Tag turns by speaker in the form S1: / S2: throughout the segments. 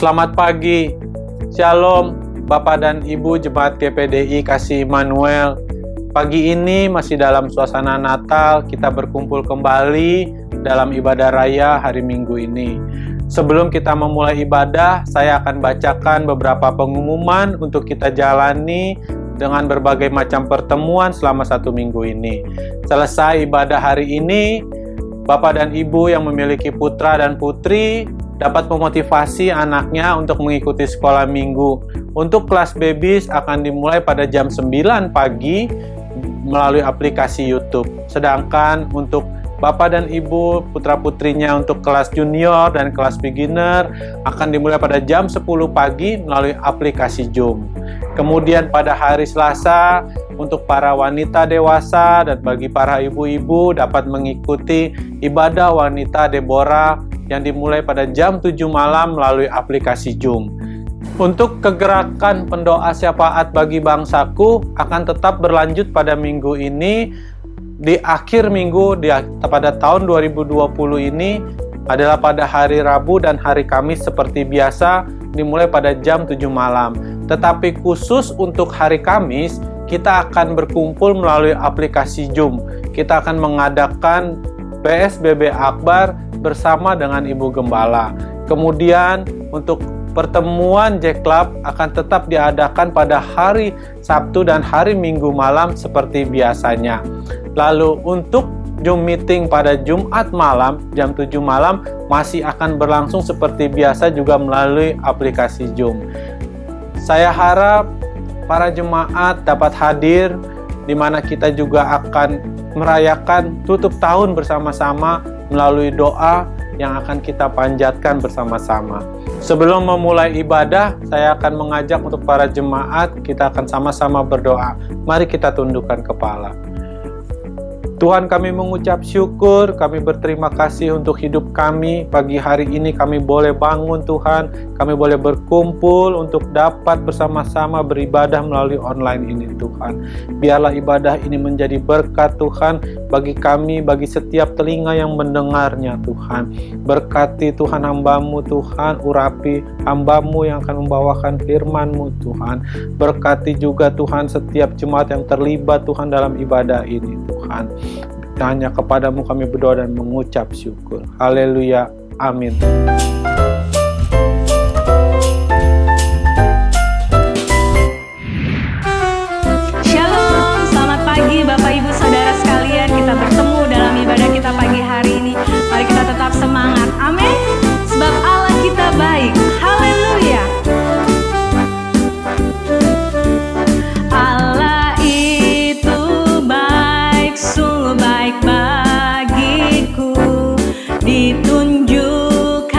S1: Selamat pagi, Shalom Bapak dan Ibu Jemaat GPDI Kasih Immanuel. Pagi ini masih dalam suasana Natal, kita berkumpul kembali dalam ibadah raya hari Minggu ini. Sebelum kita memulai ibadah, saya akan bacakan beberapa pengumuman untuk kita jalani dengan berbagai macam pertemuan selama 1 minggu ini. Selesai ibadah hari ini, Bapak dan Ibu yang memiliki putra dan putri dapat memotivasi anaknya untuk mengikuti sekolah minggu. Untuk kelas babies akan dimulai pada jam 9 pagi melalui aplikasi YouTube. Sedangkan untuk Bapak dan Ibu putra-putrinya untuk kelas junior dan kelas beginner akan dimulai pada jam 10 pagi melalui aplikasi Zoom. Kemudian pada hari Selasa untuk para wanita dewasa dan bagi para ibu-ibu dapat mengikuti ibadah wanita Deborah yang dimulai pada jam 7 malam melalui aplikasi Zoom. Untuk kegerakan pendoa syafaat bagi bangsaku akan tetap berlanjut pada minggu ini. Di akhir minggu pada tahun 2020 ini adalah pada hari Rabu dan hari Kamis seperti biasa dimulai pada jam 7 malam. Tetapi khusus untuk hari Kamis kita akan berkumpul melalui aplikasi Zoom. Kita akan mengadakan PSBB Akbar bersama dengan Ibu Gembala. Kemudian untuk pertemuan Jack Club akan tetap diadakan pada hari Sabtu dan hari Minggu malam seperti biasanya. Lalu untuk Zoom meeting pada Jumat malam jam 7 malam masih akan berlangsung seperti biasa juga melalui aplikasi Zoom. Saya harap para jemaat dapat hadir di mana kita juga akan merayakan tutup tahun bersama-sama melalui doa yang akan kita panjatkan bersama-sama. Sebelum memulai ibadah, saya akan mengajak untuk para jemaat, kita akan sama-sama berdoa. Mari kita tundukkan kepala. Tuhan, kami mengucap syukur, kami berterima kasih untuk hidup kami. Pagi hari ini kami boleh bangun Tuhan, kami boleh berkumpul untuk dapat bersama-sama beribadah melalui online ini Tuhan. Biarlah ibadah ini menjadi berkat Tuhan bagi kami, bagi setiap telinga yang mendengarnya Tuhan. Berkati Tuhan hamba-Mu Tuhan, urapi hamba-Mu yang akan membawakan firman-Mu Tuhan. Berkati juga Tuhan setiap jemaat yang terlibat Tuhan dalam ibadah ini Tuhan. Hanya kepadamu kami berdoa dan mengucap syukur. Haleluya. Amin.
S2: Shalom, selamat pagi Bapak Ibu Saudara sekalian. Kita bertemu dalam ibadah kita pagi hari ini. Mari kita tetap semangat. Amin. Sebab Allah kita baik. Haleluya. Allah itu baik, sungguh baik bagiku. Ditunjukkan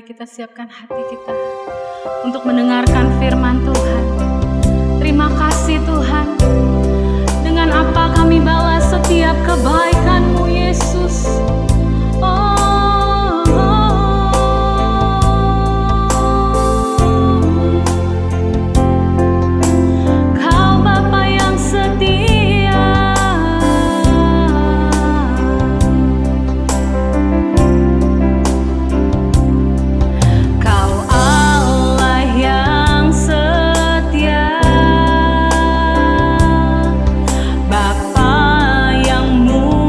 S2: kita siapkan hati kita untuk mendengarkan firman Tuhan. Terima kasih Tuhan, dengan apa kami balas setiap kebaikan-Mu Yesus. Kau Bapa yang setia, Kau Allah yang setia, Bapa yang mulia.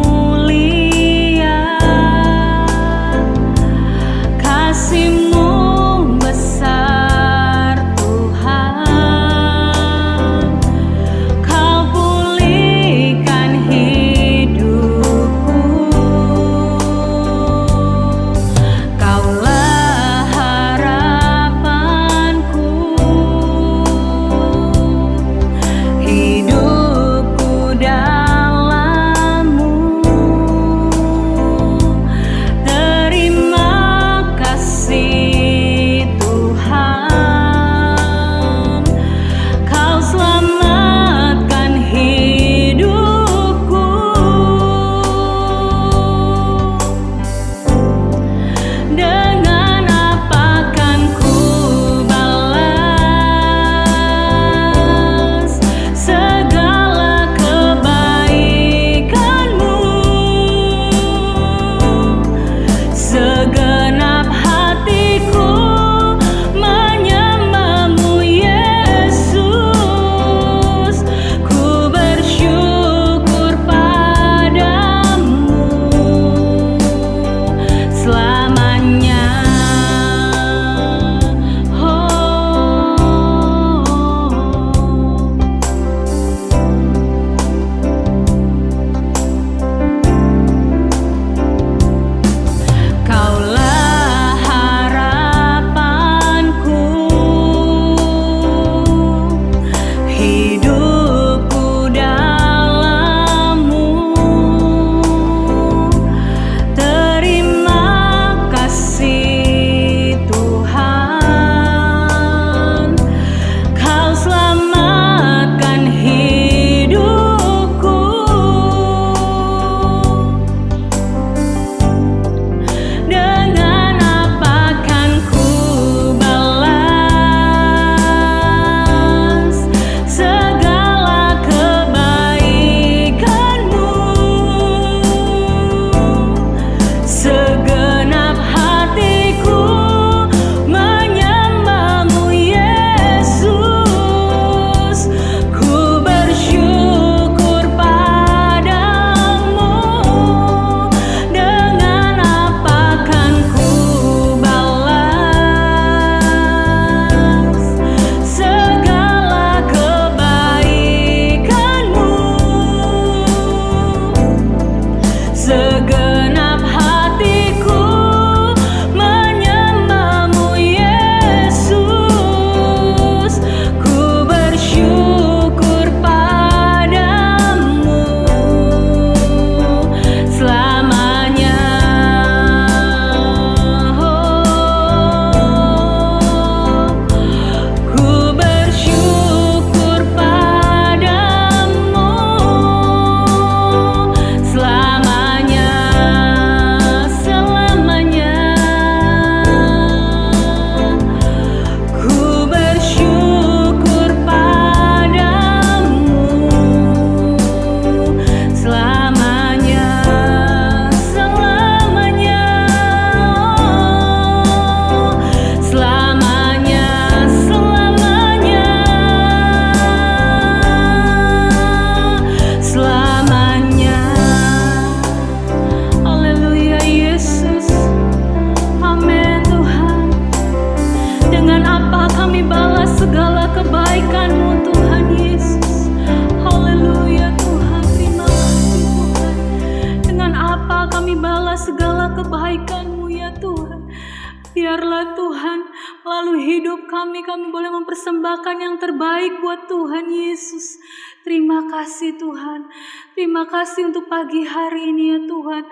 S2: hidup kami boleh mempersembahkan yang terbaik buat Tuhan Yesus. Terima kasih Tuhan. Terima kasih untuk pagi hari ini ya Tuhan.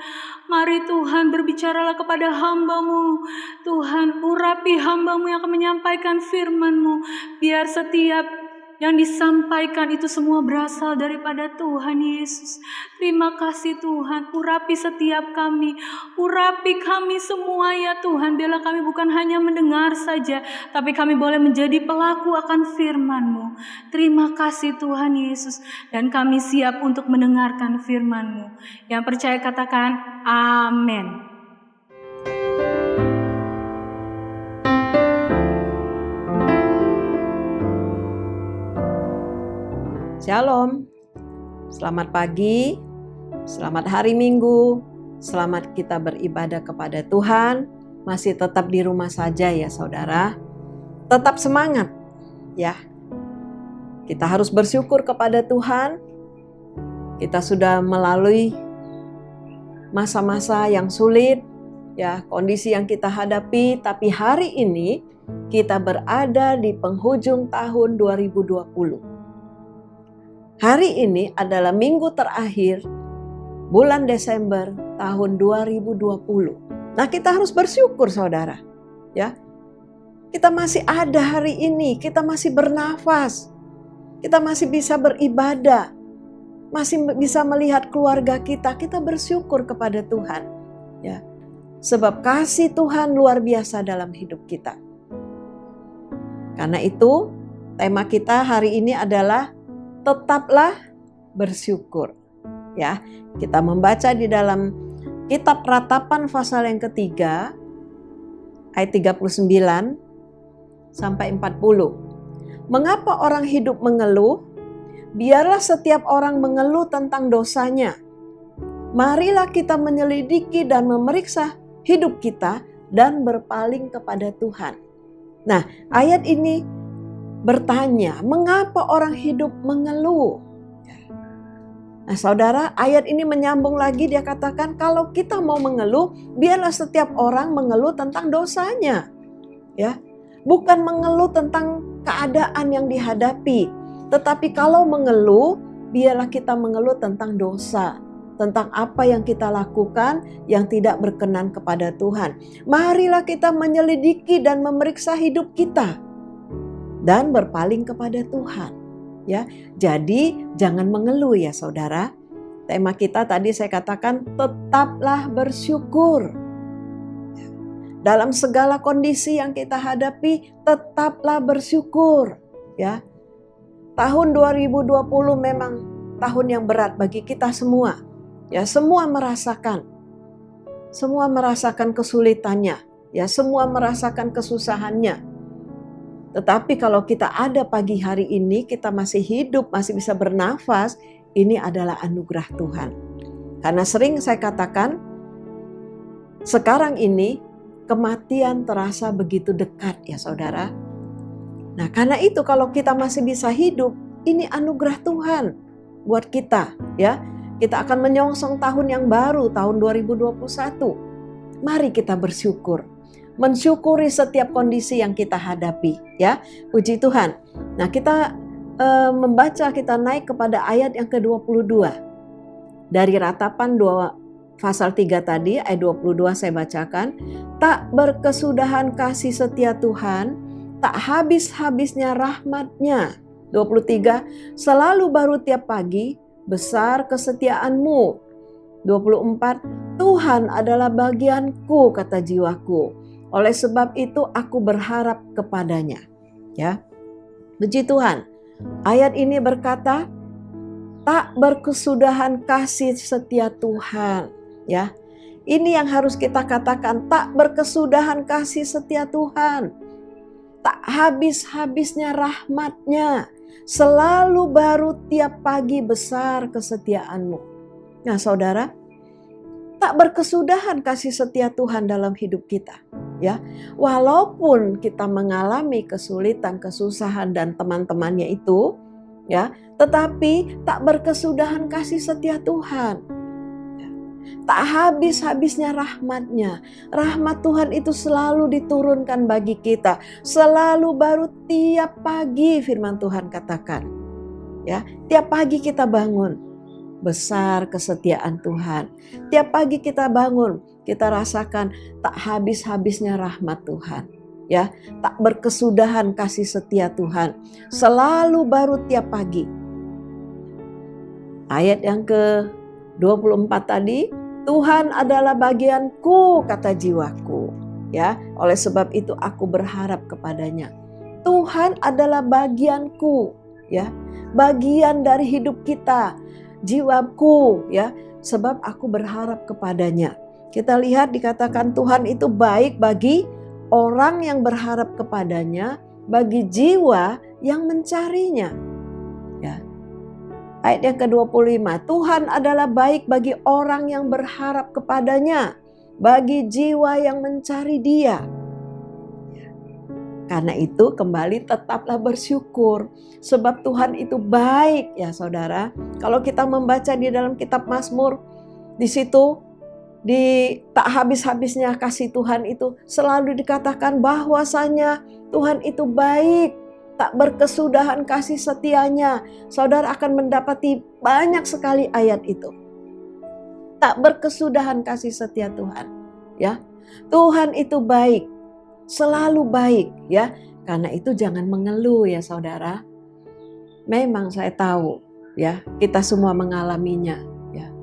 S2: Mari Tuhan berbicaralah kepada hamba-Mu. Tuhan urapi hamba-Mu yang akan menyampaikan firman-Mu. Biar setiap yang disampaikan itu semua berasal daripada Tuhan Yesus. Terima kasih Tuhan, urapi setiap kami, urapi kami semua ya Tuhan. Biarlah kami bukan hanya mendengar saja, tapi kami boleh menjadi pelaku akan firman-Mu. Terima kasih Tuhan Yesus, dan kami siap untuk mendengarkan firman-Mu. Yang percaya katakan amin.
S3: Shalom, selamat pagi, selamat hari Minggu, selamat kita beribadah kepada Tuhan. Masih tetap di rumah saja ya saudara, tetap semangat ya. Kita harus bersyukur kepada Tuhan. Kita sudah melalui masa-masa yang sulit ya, kondisi yang kita hadapi, tapi hari ini kita berada di penghujung tahun 2020. Hari ini adalah minggu terakhir bulan Desember tahun 2020. Nah, kita harus bersyukur saudara. Ya. Kita masih ada hari ini, kita masih bernafas. Kita masih bisa beribadah. Masih bisa melihat keluarga kita bersyukur kepada Tuhan. Ya. Sebab kasih Tuhan luar biasa dalam hidup kita. Karena itu, tema kita hari ini adalah tetaplah bersyukur. Ya, kita membaca di dalam kitab Ratapan pasal yang ketiga ayat 39 sampai 40. Mengapa orang hidup mengeluh? Biarlah setiap orang mengeluh tentang dosanya. Marilah kita menyelidiki dan memeriksa hidup kita dan berpaling kepada Tuhan. Nah, ayat ini bertanya, mengapa orang hidup mengeluh? Nah saudara, ayat ini menyambung lagi, dia katakan kalau kita mau mengeluh, biarlah setiap orang mengeluh tentang dosanya. Ya, bukan mengeluh tentang keadaan yang dihadapi, tetapi kalau mengeluh, biarlah kita mengeluh tentang dosa, tentang apa yang kita lakukan yang tidak berkenan kepada Tuhan. Marilah kita menyelidiki dan memeriksa hidup kita dan berpaling kepada Tuhan. Ya, jadi jangan mengeluh ya saudara. Tema kita tadi saya katakan tetaplah bersyukur. Dalam segala kondisi yang kita hadapi, tetaplah bersyukur. Ya, tahun 2020 memang tahun yang berat bagi kita semua. Ya, semua merasakan kesulitannya. Ya, semua merasakan kesusahannya. Tetapi kalau kita ada pagi hari ini, kita masih hidup, masih bisa bernafas, ini adalah anugerah Tuhan. Karena sering saya katakan, sekarang ini kematian terasa begitu dekat ya saudara. Nah karena itu kalau kita masih bisa hidup, ini anugerah Tuhan buat kita ya. Kita akan menyongsong tahun yang baru, tahun 2021. Mari kita bersyukur. Mensyukuri setiap kondisi yang kita hadapi ya, puji Tuhan. Nah kita membaca, kita naik kepada ayat yang ke-22 dari Ratapan 2 pasal 3 tadi, ayat 22 saya bacakan. Tak berkesudahan kasih setia Tuhan, tak habis-habisnya rahmat-Nya. 23, selalu baru tiap pagi, besar kesetiaan-Mu. 24, Tuhan adalah bagianku, kata jiwaku. Oleh sebab itu aku berharap kepadanya. Ya, puji Tuhan. Ayat ini berkata, tak berkesudahan kasih setia Tuhan. Ya, ini yang harus kita katakan, tak berkesudahan kasih setia Tuhan. Tak habis-habisnya rahmat-Nya. Selalu baru tiap pagi besar kesetiaan-Mu. Nah saudara, tak berkesudahan kasih setia Tuhan dalam hidup kita. Ya, walaupun kita mengalami kesulitan, kesusahan dan teman-temannya itu, ya, tetapi tak berkesudahan kasih setia Tuhan. Tak habis-habisnya rahmat-Nya. Rahmat Tuhan itu selalu diturunkan bagi kita. Selalu baru tiap pagi, firman Tuhan katakan. Ya, tiap pagi kita bangun. Besar kesetiaan Tuhan. Tiap pagi kita bangun, kita rasakan tak habis-habisnya rahmat Tuhan. Ya, tak berkesudahan kasih setia Tuhan. Selalu baru tiap pagi. Ayat yang ke-24 tadi, Tuhan adalah bagianku, kata jiwaku. Ya, oleh sebab itu aku berharap kepadanya. Tuhan adalah bagianku, ya. Bagian dari hidup kita, jiwaku, ya. Sebab aku berharap kepadanya. Kita lihat dikatakan Tuhan itu baik bagi orang yang berharap kepadanya, bagi jiwa yang mencarinya. Ya. Ayat yang ke-25, Tuhan adalah baik bagi orang yang berharap kepadanya, bagi jiwa yang mencari Dia. Karena itu kembali tetaplah bersyukur, sebab Tuhan itu baik ya saudara. Kalau kita membaca di dalam kitab Mazmur, di situ di tak habis-habisnya kasih Tuhan itu selalu dikatakan bahwasanya Tuhan itu baik. Tak berkesudahan kasih setianya. Saudara akan mendapati banyak sekali ayat itu. Tak berkesudahan kasih setia Tuhan. Ya, Tuhan itu baik, selalu baik. Ya, karena itu jangan mengeluh ya saudara. Memang saya tahu, ya kita semua mengalaminya. Ya,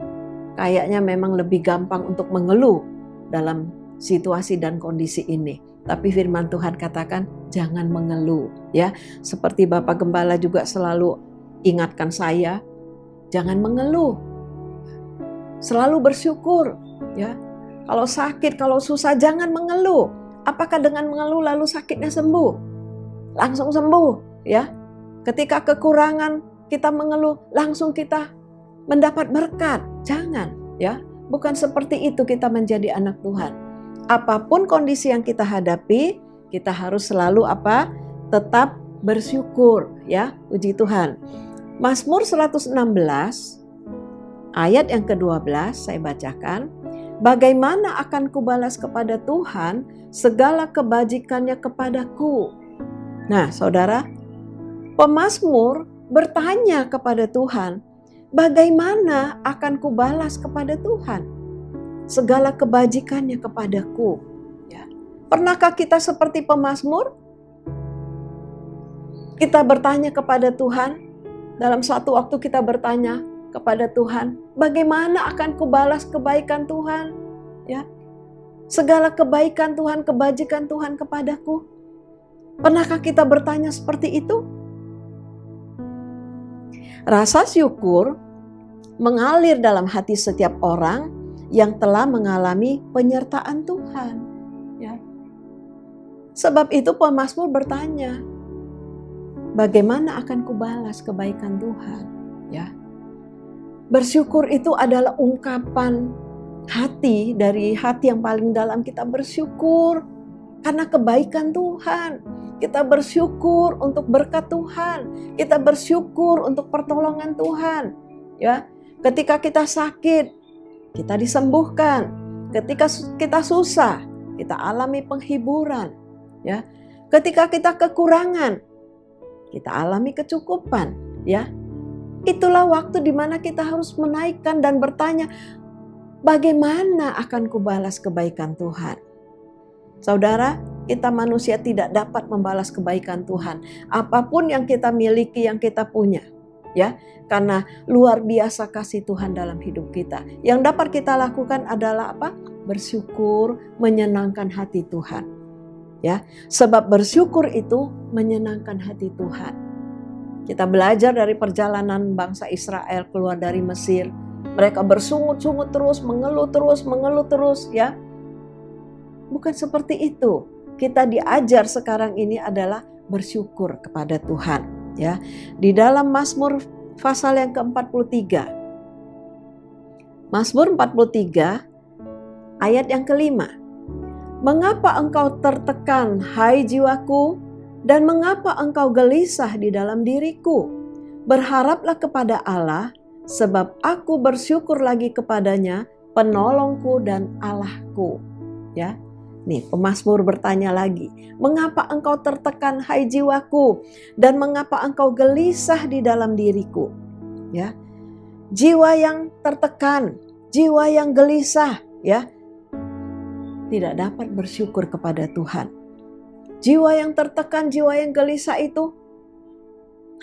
S3: kayaknya memang lebih gampang untuk mengeluh dalam situasi dan kondisi ini. Tapi firman Tuhan katakan jangan mengeluh, ya. Seperti Bapak Gembala juga selalu ingatkan saya, jangan mengeluh. Selalu bersyukur, ya. Kalau sakit, kalau susah jangan mengeluh. Apakah dengan mengeluh lalu sakitnya sembuh? Langsung sembuh, ya. Ketika kekurangan kita mengeluh, langsung kita mendapat berkat. Jangan, ya. Bukan seperti itu kita menjadi anak Tuhan. Apapun kondisi yang kita hadapi, kita harus selalu apa? Tetap bersyukur, ya. Puji Tuhan. Mazmur 116 ayat yang ke-12 saya bacakan. Bagaimana akan kubalas kepada Tuhan segala kebajikannya kepadaku? Nah, saudara, pemazmur bertanya kepada Tuhan, bagaimana akan kubalas kepada Tuhan segala kebajikannya kepadaku? Ya. Pernahkah kita seperti pemazmur? Kita bertanya kepada Tuhan, dalam suatu waktu kita bertanya kepada Tuhan, bagaimana akan kubalas kebaikan Tuhan? Ya. Segala kebaikan Tuhan, kebajikan Tuhan kepadaku. Pernahkah kita bertanya seperti itu? Rasa syukur mengalir dalam hati setiap orang yang telah mengalami penyertaan Tuhan. Ya. Sebab itu pemazmur bertanya, bagaimana akan kubalas kebaikan Tuhan? Ya. Bersyukur itu adalah ungkapan hati, dari hati yang paling dalam kita bersyukur karena kebaikan Tuhan. Kita bersyukur untuk berkat Tuhan. Kita bersyukur untuk pertolongan Tuhan. Ya. Ketika kita sakit, kita disembuhkan. Ketika kita susah, kita alami penghiburan. Ya, ketika kita kekurangan, kita alami kecukupan. Ya, itulah waktu di mana kita harus menaikkan dan bertanya, bagaimana akan kubalas kebaikan Tuhan? Saudara, kita manusia tidak dapat membalas kebaikan Tuhan. Apapun yang kita miliki, yang kita punya. Ya, karena luar biasa kasih Tuhan dalam hidup kita. Yang dapat kita lakukan adalah apa? Bersyukur, menyenangkan hati Tuhan. Ya, sebab bersyukur itu menyenangkan hati Tuhan. Kita belajar dari perjalanan bangsa Israel keluar dari Mesir. Mereka bersungut-sungut terus, mengeluh terus, ya. Bukan seperti itu. Kita diajar sekarang ini adalah bersyukur kepada Tuhan. Ya, di dalam Mazmur pasal yang ke-43. Mazmur 43 ayat yang ke-5. Mengapa engkau tertekan, hai jiwaku, dan mengapa engkau gelisah di dalam diriku? Berharaplah kepada Allah, sebab aku bersyukur lagi kepadanya penolongku dan Allahku. Ya. Nih, pemazmur bertanya lagi, mengapa engkau tertekan hai jiwaku, dan mengapa engkau gelisah di dalam diriku? Ya. Jiwa yang tertekan, jiwa yang gelisah, ya, tidak dapat bersyukur kepada Tuhan. Jiwa yang tertekan, jiwa yang gelisah itu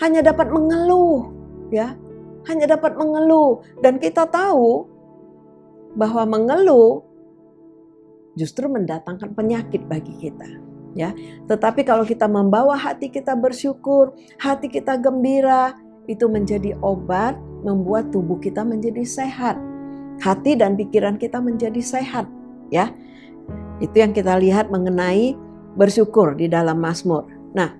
S3: hanya dapat mengeluh, ya, hanya dapat mengeluh. Dan kita tahu bahwa mengeluh justru mendatangkan penyakit bagi kita, ya. Tetapi kalau kita membawa hati kita bersyukur, hati kita gembira, itu menjadi obat, membuat tubuh kita menjadi sehat. Hati dan pikiran kita menjadi sehat, ya. Itu yang kita lihat mengenai bersyukur di dalam Mazmur. Nah,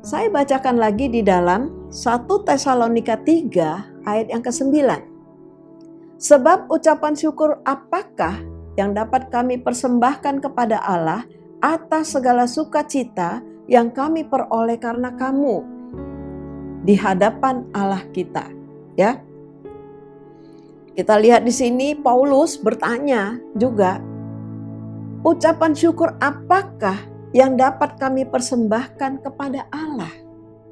S3: saya bacakan lagi di dalam 1 Tesalonika 3 ayat yang ke-9. Sebab ucapan syukur apakah yang dapat kami persembahkan kepada Allah atas segala sukacita yang kami peroleh karena kamu di hadapan Allah kita, ya. Kita lihat di sini Paulus bertanya juga, ucapan syukur apakah yang dapat kami persembahkan kepada Allah?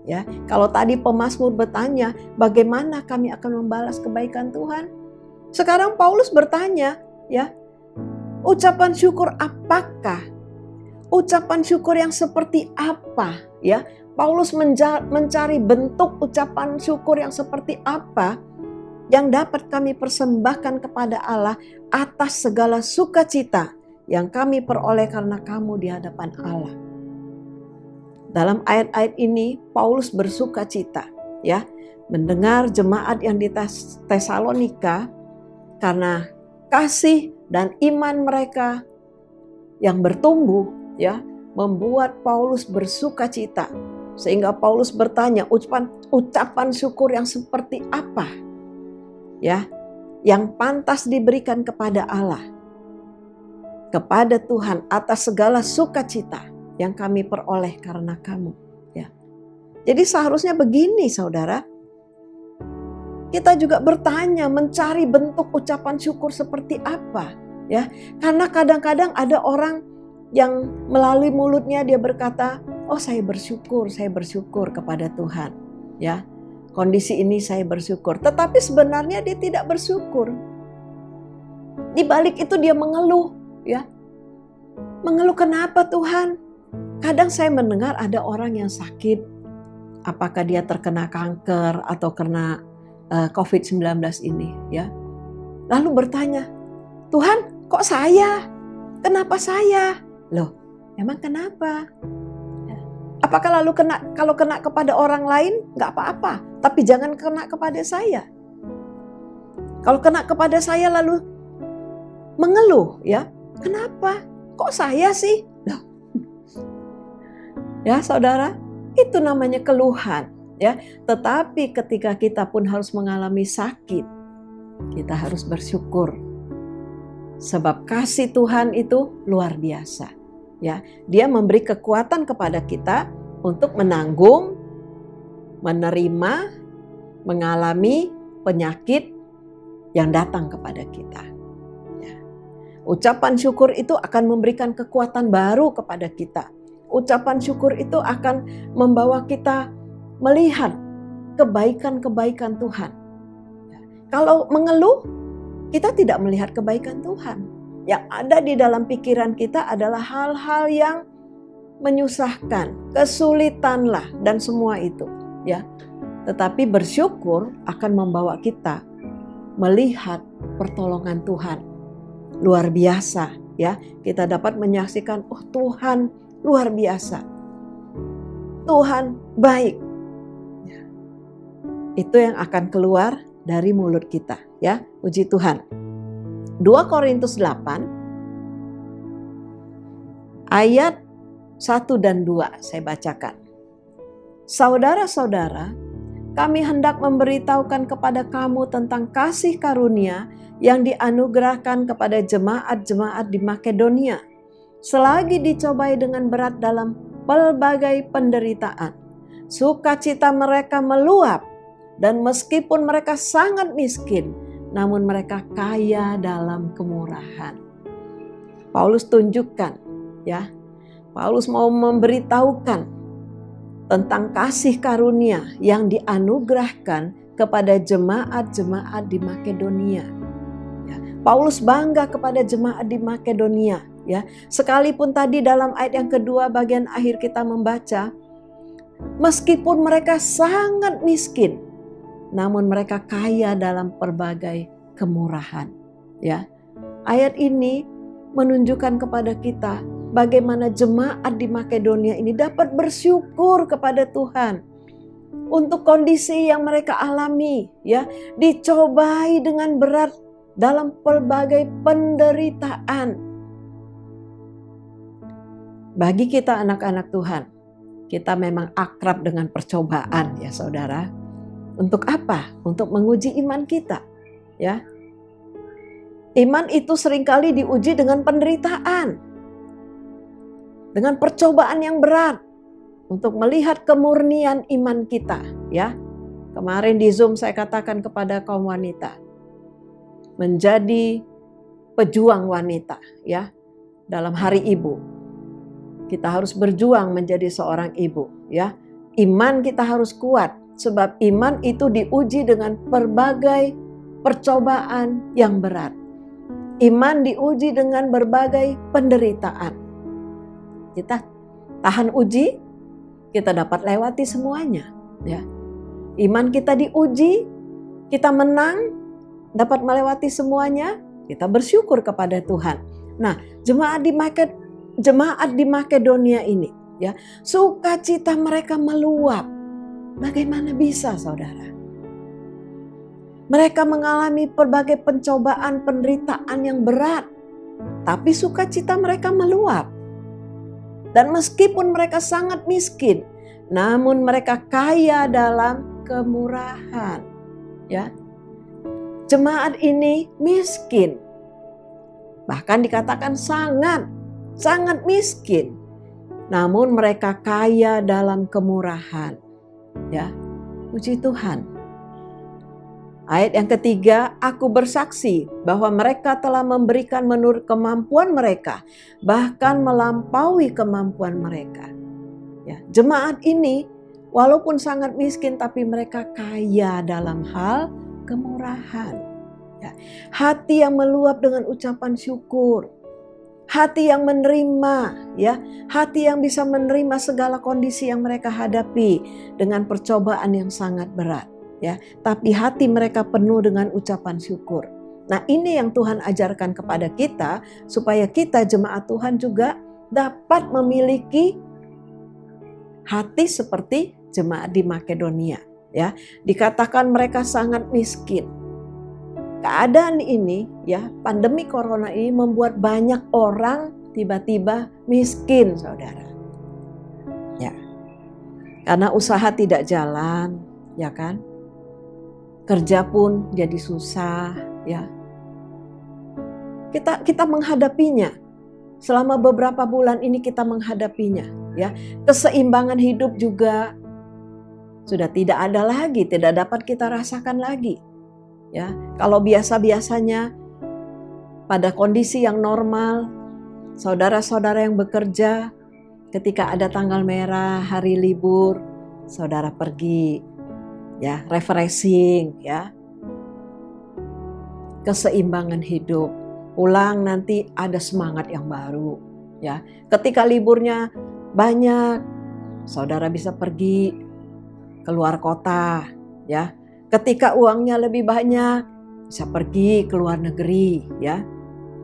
S3: Ya, kalau tadi pemazmur bertanya, bagaimana kami akan membalas kebaikan Tuhan? Sekarang Paulus bertanya, ya, ucapan syukur apakah? Ucapan syukur yang seperti apa? Ya, Paulus mencari bentuk ucapan syukur yang seperti apa yang dapat kami persembahkan kepada Allah atas segala sukacita yang kami peroleh karena kamu di hadapan Allah. Dalam ayat-ayat ini Paulus bersukacita, ya, mendengar jemaat yang di Tesalonika karena kasih dan iman mereka yang bertumbuh, ya, membuat Paulus bersukacita. Sehingga Paulus bertanya, ucapan syukur yang seperti apa, ya, yang pantas diberikan kepada Allah, kepada Tuhan atas segala sukacita yang kami peroleh karena kamu, ya. Jadi seharusnya begini, saudara. Kita juga bertanya, mencari bentuk ucapan syukur seperti apa, ya. Karena kadang-kadang ada orang yang melalui mulutnya dia berkata, oh saya bersyukur kepada Tuhan, ya. Kondisi ini saya bersyukur, tetapi sebenarnya dia tidak bersyukur. Di balik itu dia mengeluh, ya. Mengeluh, kenapa Tuhan? Kadang saya mendengar ada orang yang sakit, apakah dia terkena kanker atau kena COVID-19 ini, ya. Lalu bertanya, Tuhan kok saya? Kenapa saya? Loh, emang kenapa? Apakah lalu kalau kena kepada orang lain gak apa-apa, tapi jangan kena kepada saya. Kalau kena kepada saya lalu mengeluh, ya, kenapa? Kok saya sih? Loh. Ya saudara, itu namanya keluhan, ya. Tetapi ketika kita pun harus mengalami sakit, kita harus bersyukur. Sebab kasih Tuhan itu luar biasa, ya. Dia memberi kekuatan kepada kita untuk menanggung, menerima, mengalami penyakit yang datang kepada kita. Ya. Ucapan syukur itu akan memberikan kekuatan baru kepada kita. Ucapan syukur itu akan membawa kita melihat kebaikan-kebaikan Tuhan. Kalau mengeluh, kita tidak melihat kebaikan Tuhan. Yang ada di dalam pikiran kita adalah hal-hal yang menyusahkan, kesulitanlah dan semua itu, ya. Tetapi bersyukur akan membawa kita melihat pertolongan Tuhan luar biasa, ya. Kita dapat menyaksikan, oh Tuhan luar biasa, Tuhan baik. Itu yang akan keluar dari mulut kita, ya. Puji Tuhan. 2 Korintus 8 ayat 1 dan 2 saya bacakan. Saudara-saudara, kami hendak memberitahukan kepada kamu tentang kasih karunia yang dianugerahkan kepada jemaat-jemaat di Makedonia. Selagi dicobai dengan berat dalam pelbagai penderitaan, sukacita mereka meluap, dan meskipun mereka sangat miskin, namun mereka kaya dalam kemurahan. Paulus tunjukkan, ya, Paulus mau memberitahukan tentang kasih karunia yang dianugerahkan kepada jemaat-jemaat di Makedonia. Ya, Paulus bangga kepada jemaat di Makedonia. Ya, sekalipun tadi dalam ayat yang kedua bagian akhir kita membaca, meskipun mereka sangat miskin, namun mereka kaya dalam berbagai kemurahan. Ya, ayat ini menunjukkan kepada kita bagaimana jemaat di Makedonia ini dapat bersyukur kepada Tuhan untuk kondisi yang mereka alami, ya, dicobai dengan berat dalam berbagai penderitaan. Bagi kita anak-anak Tuhan, kita memang akrab dengan percobaan, ya saudara. Untuk apa? Untuk menguji iman kita, ya. Iman itu seringkali diuji dengan penderitaan, dengan percobaan yang berat untuk melihat kemurnian iman kita, ya. Kemarin di Zoom saya katakan kepada kaum wanita, menjadi pejuang wanita, ya, dalam Hari Ibu. Kita harus berjuang menjadi seorang ibu, ya. Iman kita harus kuat, sebab iman itu diuji dengan berbagai percobaan yang berat. Iman diuji dengan berbagai penderitaan. Kita tahan uji, kita dapat lewati semuanya, ya. Iman kita diuji, kita menang, dapat melewati semuanya, kita bersyukur kepada Tuhan. Nah, jemaat di Makedonia ini, ya, sukacita mereka meluap. Bagaimana bisa, saudara? Mereka mengalami berbagai pencobaan, penderitaan yang berat, tapi sukacita mereka meluap. Dan meskipun mereka sangat miskin, namun mereka kaya dalam kemurahan. Ya, jemaat ini miskin, bahkan dikatakan sangat miskin, namun mereka kaya dalam kemurahan. Ya, puji Tuhan. Ayat yang ketiga, aku bersaksi bahwa mereka telah memberikan menurut kemampuan mereka, bahkan melampaui kemampuan mereka. Ya, jemaat ini walaupun sangat miskin, tapi mereka kaya dalam hal kemurahan. Ya, hati yang meluap dengan ucapan syukur, hati yang menerima, ya, hati yang bisa menerima segala kondisi yang mereka hadapi dengan percobaan yang sangat berat. Ya, tapi hati mereka penuh dengan ucapan syukur. Nah, ini yang Tuhan ajarkan kepada kita supaya kita jemaat Tuhan juga dapat memiliki hati seperti jemaat di Makedonia. Ya, dikatakan mereka sangat miskin. Keadaan ini, ya, pandemi corona ini membuat banyak orang tiba-tiba miskin, saudara. Ya, karena usaha tidak jalan, ya kan? Kerja pun jadi susah, ya. Kita menghadapinya. Selama beberapa bulan ini kita menghadapinya, ya. Keseimbangan hidup juga sudah tidak ada lagi, tidak dapat kita rasakan lagi. Ya, kalau biasa-biasanya pada kondisi yang normal, saudara-saudara yang bekerja ketika ada tanggal merah, hari libur, saudara pergi, ya, refreshing, ya, keseimbangan hidup. Pulang nanti ada semangat yang baru, ya. Ketika liburnya banyak, saudara bisa pergi keluar kota, ya. Ketika uangnya lebih banyak, bisa pergi ke luar negeri, ya.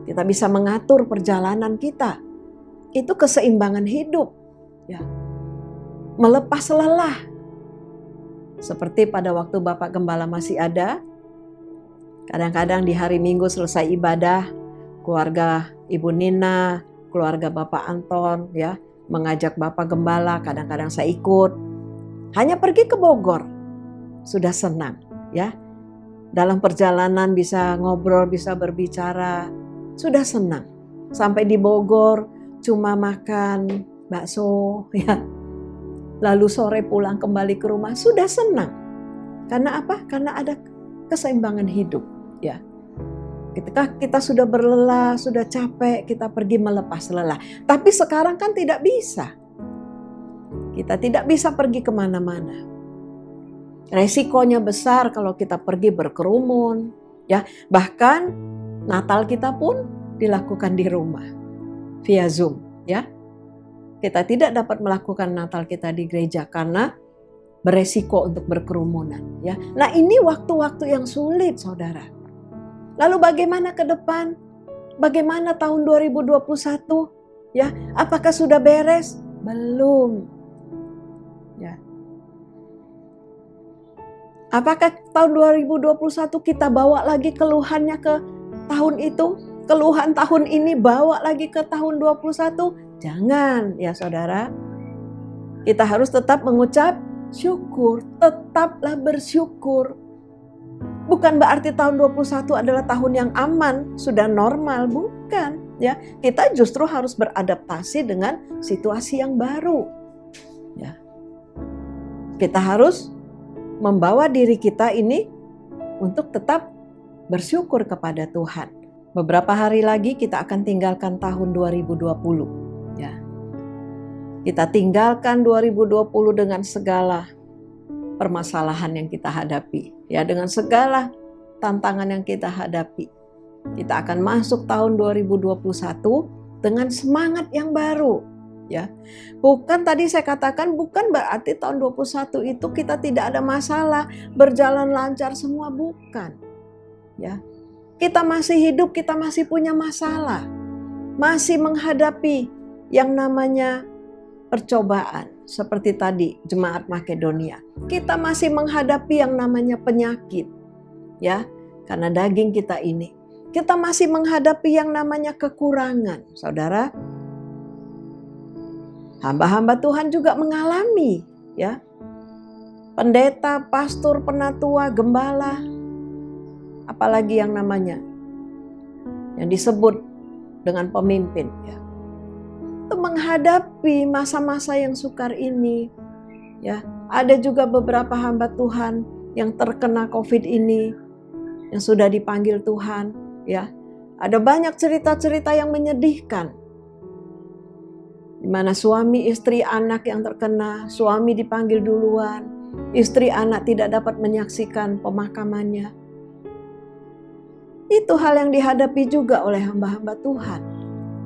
S3: Kita bisa mengatur perjalanan kita. Itu keseimbangan hidup, ya. Melepas lelah. Seperti pada waktu Bapak Gembala masih ada, kadang-kadang di hari Minggu selesai ibadah, keluarga Ibu Nina, keluarga Bapak Anton, ya, mengajak Bapak Gembala, kadang-kadang saya ikut. Hanya pergi ke Bogor, sudah senang, ya. Dalam perjalanan bisa ngobrol, bisa berbicara, sudah senang. Sampai di Bogor cuma makan bakso, ya. Lalu sore pulang kembali ke rumah, sudah senang. Karena apa? Karena ada keseimbangan hidup. Ya. Ketika kita sudah berlelah, sudah capek, kita pergi melepas lelah. Tapi sekarang kan tidak bisa. Kita tidak bisa pergi kemana-mana. Resikonya besar kalau kita pergi berkerumun. Ya, bahkan Natal kita pun dilakukan di rumah via Zoom. Ya, kita tidak dapat melakukan Natal kita di gereja karena beresiko untuk berkerumunan. Ya, nah ini waktu-waktu yang sulit, saudara. Lalu bagaimana ke depan? Bagaimana tahun 2021? Ya, apakah sudah beres? Belum. Ya. Apakah tahun 2021 kita bawa lagi keluhannya ke tahun itu? Keluhan tahun ini bawa lagi ke tahun 2021? Jangan, ya saudara. Kita harus tetap mengucap syukur, tetaplah bersyukur. Bukan berarti tahun 21 adalah tahun yang aman, sudah normal, bukan. Ya, kita justru harus beradaptasi dengan situasi yang baru. Ya. Kita harus membawa diri kita ini untuk tetap bersyukur kepada Tuhan. Beberapa hari lagi kita akan tinggalkan tahun 2020. Ya. Kita tinggalkan 2020 dengan segala permasalahan yang kita hadapi, ya, dengan segala tantangan yang kita hadapi. Kita akan masuk tahun 2021 dengan semangat yang baru, ya. Bukan tadi saya katakan bukan berarti tahun 2021 itu kita tidak ada masalah, berjalan lancar semua, bukan. Ya. Kita masih hidup, kita masih punya masalah. Masih menghadapi yang namanya percobaan. Seperti tadi jemaat Makedonia, kita masih menghadapi yang namanya penyakit, ya, karena daging kita ini. Kita masih menghadapi yang namanya kekurangan, saudara. Hamba-hamba Tuhan juga mengalami, ya, pendeta, pastor, penatua, gembala, apalagi yang namanya yang disebut dengan pemimpin, ya, menghadapi masa-masa yang sukar ini. Ya, ada juga beberapa hamba Tuhan yang terkena COVID ini yang sudah dipanggil Tuhan, ya. Ada banyak cerita-cerita yang menyedihkan. Di mana suami, istri, anak yang terkena, suami dipanggil duluan, istri, anak tidak dapat menyaksikan pemakamannya. Itu hal yang dihadapi juga oleh hamba-hamba Tuhan.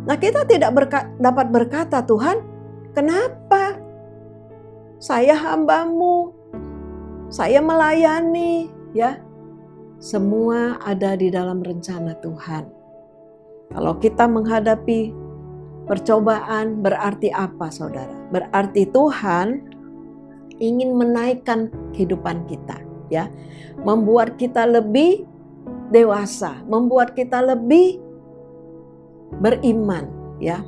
S3: Nah, kita tidak dapat berkata, Tuhan, kenapa? Saya hambamu, saya melayani, ya. Semua ada di dalam rencana Tuhan. Kalau kita menghadapi percobaan, berarti apa, saudara? Berarti Tuhan ingin menaikkan kehidupan kita, ya. Membuat kita lebih dewasa, membuat kita lebih beriman, ya.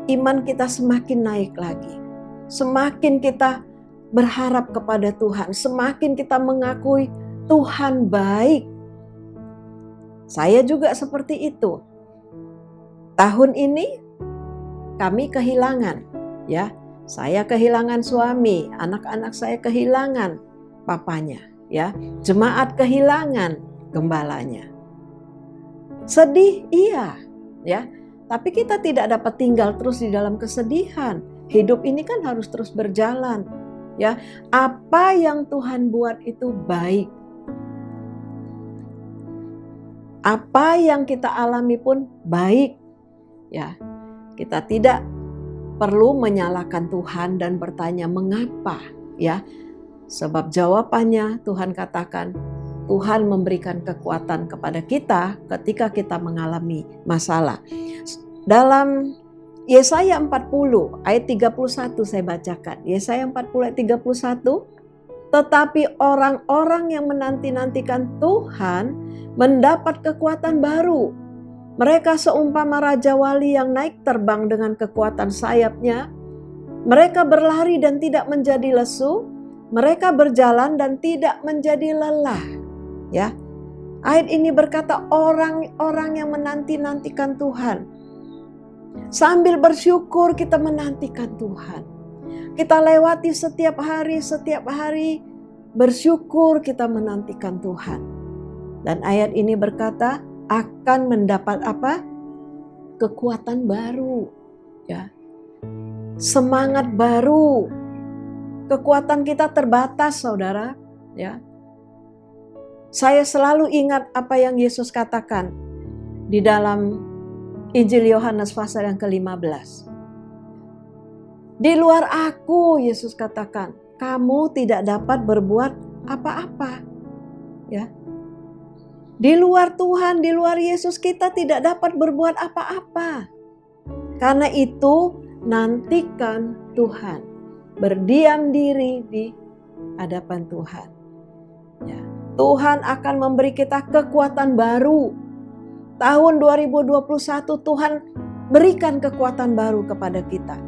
S3: Iman kita semakin naik lagi. Semakin kita berharap kepada Tuhan, semakin kita mengakui Tuhan baik. Saya juga seperti itu. Tahun ini kami kehilangan, ya. Saya kehilangan suami, anak-anak saya kehilangan papanya, ya. Jemaat kehilangan gembalanya. Sedih, iya, ya. Tapi kita tidak dapat tinggal terus di dalam kesedihan. Hidup ini kan harus terus berjalan, ya. Apa yang Tuhan buat itu baik. Apa yang kita alami pun baik, ya. Kita tidak perlu menyalahkan Tuhan dan bertanya mengapa, ya. Sebab jawabannya Tuhan katakan, Tuhan memberikan kekuatan kepada kita ketika kita mengalami masalah. Dalam Yesaya 40 ayat 31 saya bacakan. Yesaya 40 ayat 31. Tetapi orang-orang yang menanti-nantikan Tuhan mendapat kekuatan baru. Mereka seumpama raja wali yang naik terbang dengan kekuatan sayapnya. Mereka berlari dan tidak menjadi lesu. Mereka berjalan dan tidak menjadi lelah. Ya, ayat ini berkata orang-orang yang menanti-nantikan Tuhan. Sambil bersyukur kita menantikan Tuhan. Kita lewati setiap hari bersyukur kita menantikan Tuhan. Dan ayat ini berkata akan mendapat apa? Kekuatan baru, ya. Semangat baru. Kekuatan kita terbatas, saudara, ya. Saya selalu ingat apa yang Yesus katakan di dalam Injil Yohanes pasal yang ke-15. Di luar aku, Yesus katakan, kamu tidak dapat berbuat apa-apa. Ya. Di luar Tuhan, di luar Yesus kita tidak dapat berbuat apa-apa. Karena itu nantikan Tuhan. Berdiam diri di hadapan Tuhan. Ya. Tuhan akan memberi kita kekuatan baru. Tahun 2021 Tuhan berikan kekuatan baru kepada kita.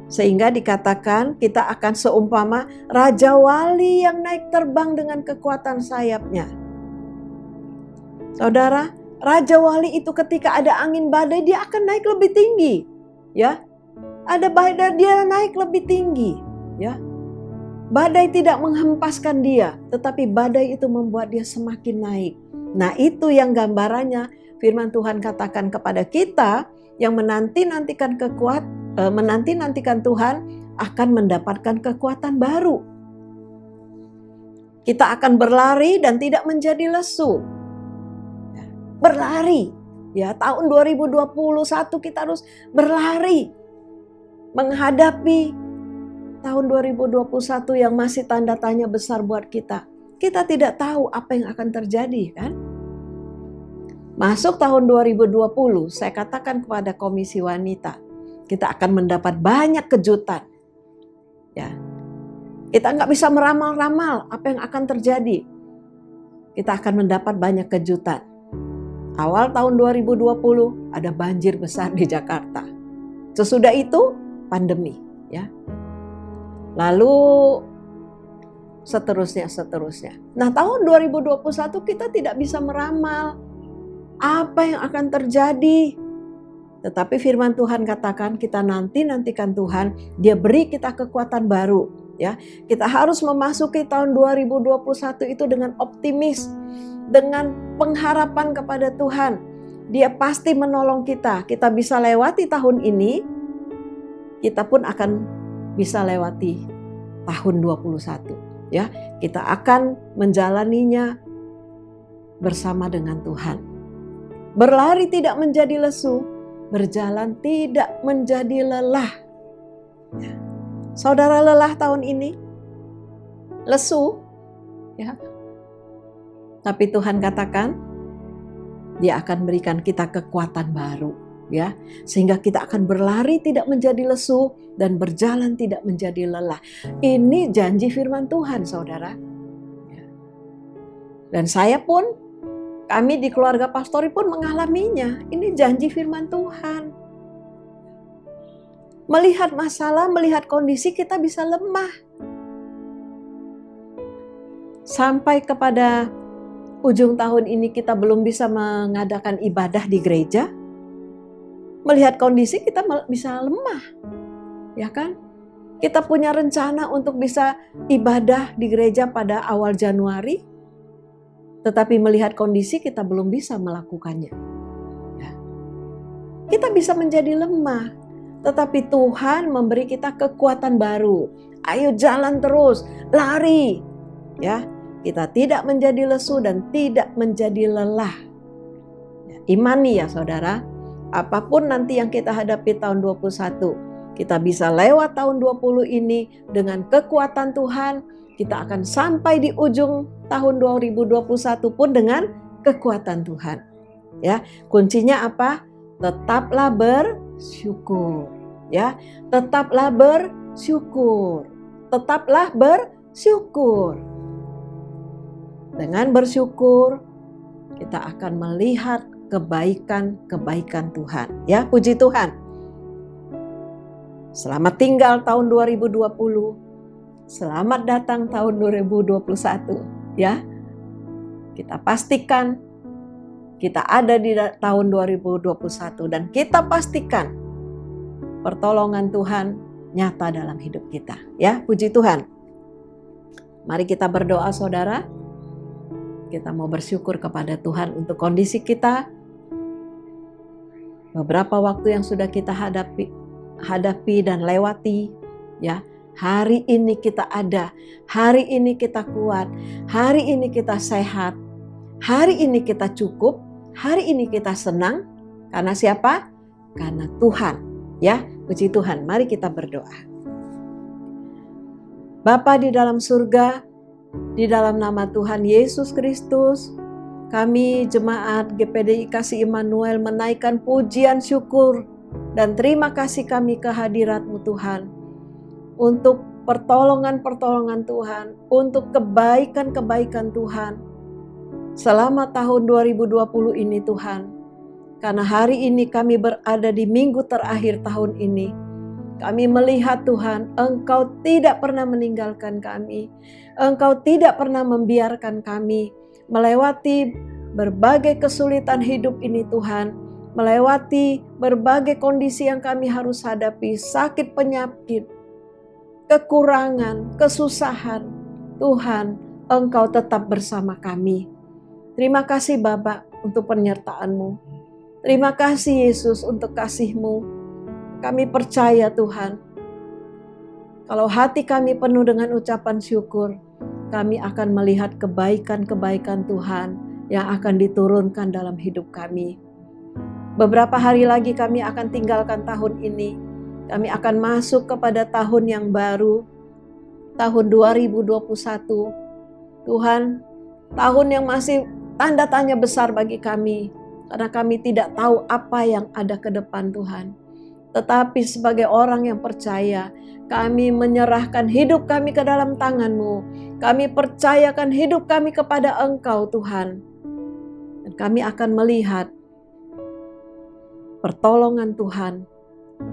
S3: Sehingga dikatakan kita akan seumpama Raja Wali yang naik terbang dengan kekuatan sayapnya. Saudara, Raja Wali itu ketika ada angin badai dia akan naik lebih tinggi. Ya, ada badai dia naik lebih tinggi. Ya, badai tidak menghempaskan dia, tetapi badai itu membuat dia semakin naik. Nah, itu yang gambarannya firman Tuhan katakan kepada kita yang menanti-nantikan Tuhan akan mendapatkan kekuatan baru. Kita akan berlari dan tidak menjadi lesu. Berlari. Ya, tahun 2021 kita harus berlari menghadapi tahun 2021 yang masih tanda tanya besar buat kita. Kita tidak tahu apa yang akan terjadi, kan? Masuk tahun 2020, saya katakan kepada Komisi Wanita, kita akan mendapat banyak kejutan. Ya, kita nggak bisa meramal-ramal apa yang akan terjadi. Kita akan mendapat banyak kejutan. Awal tahun 2020 ada banjir besar di Jakarta. Sesudah itu pandemi, ya. Lalu seterusnya. Nah, tahun 2021 kita tidak bisa meramal apa yang akan terjadi. Tetapi firman Tuhan katakan kita nantikan Tuhan, Dia beri kita kekuatan baru, ya. Kita harus memasuki tahun 2021 itu dengan optimis, dengan pengharapan kepada Tuhan. Dia pasti menolong kita. Kita bisa lewati tahun ini, kita pun akan bisa lewati tahun 21, ya. Kita akan menjalaninya bersama dengan Tuhan. Berlari tidak menjadi lesu, berjalan tidak menjadi lelah. Ya. Saudara lelah tahun ini? Lesu? Ya. Tapi Tuhan katakan, Dia akan berikan kita kekuatan baru. Ya, sehingga kita akan berlari tidak menjadi lesu dan berjalan tidak menjadi lelah. Ini janji firman Tuhan, saudara. Ya. Dan saya pun, kami di keluarga pastori pun mengalaminya. Ini janji firman Tuhan. Melihat masalah, melihat kondisi kita bisa lemah. Sampai kepada ujung tahun ini kita belum bisa mengadakan ibadah di gereja. Melihat kondisi kita bisa lemah, ya kan? Kita punya rencana untuk bisa ibadah di gereja pada awal Januari, tetapi melihat kondisi kita belum bisa melakukannya. Ya. Kita bisa menjadi lemah, tetapi Tuhan memberi kita kekuatan baru. Ayo jalan terus, lari, ya. Kita tidak menjadi lesu dan tidak menjadi lelah. Ya, imani ya saudara. Apapun nanti yang kita hadapi tahun 21, kita bisa lewat tahun 20 ini dengan kekuatan Tuhan. Kita akan sampai di ujung tahun 2021 pun dengan kekuatan Tuhan. Ya, kuncinya apa? Tetaplah bersyukur. Ya, tetaplah bersyukur. Tetaplah bersyukur. Dengan bersyukur, kita akan melihat kebaikan-kebaikan Tuhan. Ya, puji Tuhan. Selamat tinggal tahun 2020. Selamat datang tahun 2021. Ya. Kita pastikan kita ada di tahun 2021 dan kita pastikan pertolongan Tuhan nyata dalam hidup kita. Ya, puji Tuhan. Mari kita berdoa, saudara. Kita mau bersyukur kepada Tuhan untuk kondisi kita. Beberapa waktu yang sudah kita hadapi dan lewati, ya. Hari ini kita ada, hari ini kita kuat, hari ini kita sehat, hari ini kita cukup, hari ini kita senang. Karena siapa? Karena Tuhan, ya. Puji Tuhan, mari kita berdoa. Bapa di dalam surga, di dalam nama Tuhan Yesus Kristus, kami jemaat GPDI Kasih Immanuel menaikkan pujian syukur dan terima kasih kami ke hadirat-Mu Tuhan. Untuk pertolongan-pertolongan Tuhan, untuk kebaikan-kebaikan Tuhan. Selama tahun 2020 ini Tuhan, karena hari ini kami berada di minggu terakhir tahun ini. Kami melihat Tuhan, Engkau tidak pernah meninggalkan kami. Engkau tidak pernah membiarkan kami melewati berbagai kesulitan hidup ini Tuhan, melewati berbagai kondisi yang kami harus hadapi, sakit penyakit, kekurangan, kesusahan. Tuhan, Engkau tetap bersama kami. Terima kasih Bapa untuk penyertaan-Mu. Terima kasih Yesus untuk kasih-Mu. Kami percaya Tuhan, kalau hati kami penuh dengan ucapan syukur, kami akan melihat kebaikan-kebaikan Tuhan yang akan diturunkan dalam hidup kami. Beberapa hari lagi kami akan tinggalkan tahun ini. Kami akan masuk kepada tahun yang baru, tahun 2021. Tuhan, tahun yang masih tanda tanya besar bagi kami, karena kami tidak tahu apa yang ada ke depan Tuhan. Tetapi sebagai orang yang percaya, kami menyerahkan hidup kami ke dalam tangan-Mu. Kami percayakan hidup kami kepada Engkau Tuhan. Dan kami akan melihat pertolongan Tuhan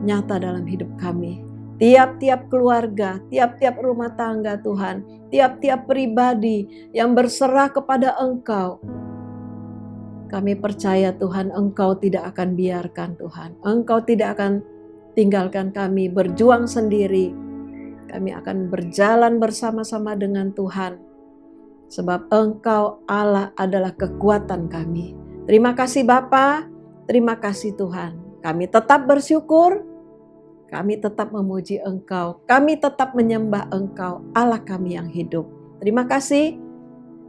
S3: nyata dalam hidup kami. Tiap-tiap keluarga, tiap-tiap rumah tangga Tuhan, tiap-tiap pribadi yang berserah kepada Engkau. Kami percaya Tuhan, Engkau tidak akan biarkan Tuhan. Engkau tidak akan tinggalkan kami berjuang sendiri. Kami akan berjalan bersama-sama dengan Tuhan. Sebab Engkau Allah adalah kekuatan kami. Terima kasih Bapa, terima kasih Tuhan. Kami tetap bersyukur, kami tetap memuji Engkau, kami tetap menyembah Engkau, Allah kami yang hidup. Terima kasih,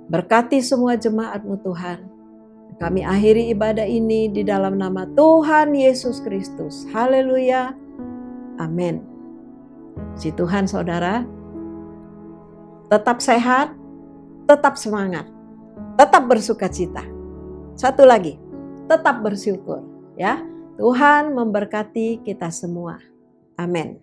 S3: berkati semua jemaat-Mu Tuhan. Kami akhiri ibadah ini di dalam nama Tuhan Yesus Kristus. Haleluya. Amin. Si Tuhan saudara, tetap sehat, tetap semangat, tetap bersukacita. Satu lagi, tetap bersyukur. Ya, Tuhan memberkati kita semua. Amin.